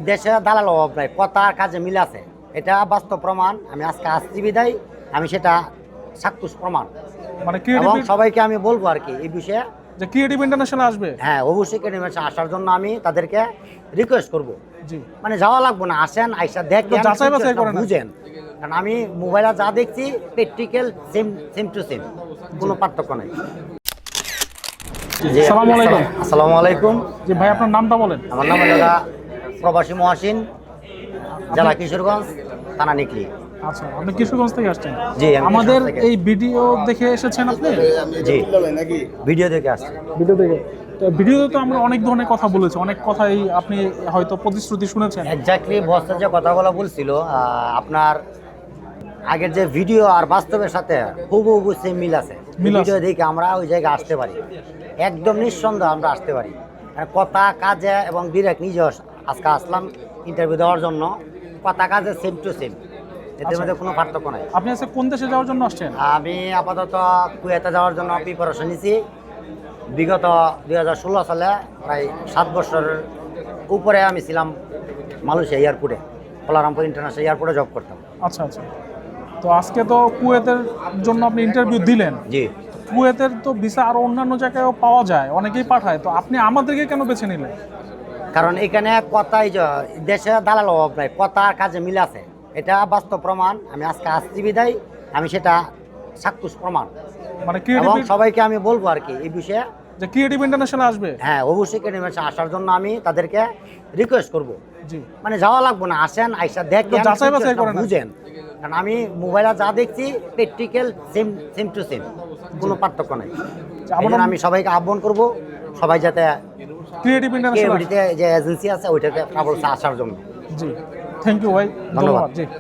দেশে দালাল অভাব নাই, কথার কাজে মিল আছে, এটা বাস্তব প্রমাণ। আমি আজকে আসছি বিদায় আমি সেটা চাক্ষুষ প্রমাণ, মানে এবং ক্রিয়েটিভ সবাইকে আমি বলবো আর কি এই বিষয়ে। যে ক্রিয়েটিভ ইন্টারন্যাশনাল আসবে। হ্যাঁ, অবশ্যই ক্রিয়েটিভ আসার জন্য আমি তাদেরকে রিকোয়েস্ট করব। জি, মানে যাওয়া লাগবো না, আসেন আইসা দেখেন, যাচাই বাছাই করেন। বুঝেন, কারণ আমি মোবাইলে যা দেখছি প্র্যাকটিক্যাল সেম টু সেম, কোনো পার্থক্য নাই। জি, আসসালামু আলাইকুম। আসসালামু আলাইকুম। জি ভাই, আপনার নামটা বলেন। আমার নাম হলো প্রবাসী মহাসিন, জেলা কিশোরগঞ্জ, থানা নিকলি। আচ্ছা, আপনি কিশোরগঞ্জ থেকে আসছেন? জি, আমি আমাদের কিশোরগঞ্জ থেকে। এই ভিডিও দেখে এসেছেন আপনি? জি, ভিডিও দেখে আসছি। ভিডিও দেখে। তো ভিডিওতে তো আমরা অনেক ধরনের কথা বলেছি, অনেক কথাই আপনি হয়তো প্রতিশ্রুতি শুনেছেন। এক্স্যাক্টলি বসের যে কথাগুলো বলছিল, আপনার আগের যে ভিডিও আর বাস্তবের সাথে হুবহু সেম মিল আছে। মিল আছে। ভিডিও দেখে আমরা ওই জায়গায় আসতে পারি, একদম নিঃসন্দেহ আমরা আসতে পারি। আর কথা কাজে এবং ডিরেক্ট নিজেও আজকে আসলাম ইন্টারভিউ দেওয়ার জন্য, কথা কাজে সেম টু সেম, এদের মধ্যে কোনো পার্থক্য নাই। আপনি আজকে কোন দেশে যাওয়ার জন্য আসছেন? আমি আপাতত কুয়েতে যাওয়ার জন্য প্রিপারেশন নিছি। বিগত 2016 সালে প্রায় 7 বছরের উপরে আমি ছিলাম মালয়েশিয়া এয়ারপোর্টে, কোলালামপুর ইন্টারন্যাশনাল এয়ারপোর্টে জব করতাম। আচ্ছা আচ্ছা। তো আজকে তো কুয়েতের জন্য আপনি ইন্টারভিউ দিলেন। জি, কুয়েতের তো ভিসা আরো অন্যান্য জায়গায়ও পাওয়া যায়, অনেকেই পাঠায়, তো আপনি আমাদেরকে কেন বেছে নিলেন? কারণ এখানে কথাই দেশে দালাল অভাব নাই, কথার কাজে মিল আছে, এটা বাস্তব প্রমাণ। আমি আজকে আসছি বিদায় আমি সেটা চাক্ষুষ প্রমাণ, মানে এবং ক্রিয়েটিভ সবাইকে আমি বলবো আর কি এই বিষয়ে। যে ক্রিয়েটিভ ইন্টারন্যাশনাল আসবে। হ্যাঁ, অবশ্যই ক্রিয়েটিভ আসার জন্য আমি তাদেরকে রিকোয়েস্ট করব। জি, মানে যাওয়া লাগবো না, আসেন আইসা দেখেন, যাচাই বাছাই করেন। বুঝেন, কারণ আমি মোবাইলে যা দেখছি প্র্যাকটিক্যাল সেম টু সেম, কোনো পার্থক্য নাই। এই জন্য আমি সবাইকে আহ্বান করব, সবাই যাতে ক্রিয়েটিভ ইন্টারন্যাশনাল। যে এজেন্সি আছে ওইটাতে আসার জন্য। জি, থ্যাংক ইউ ভাই, ধন্যবাদ। জি।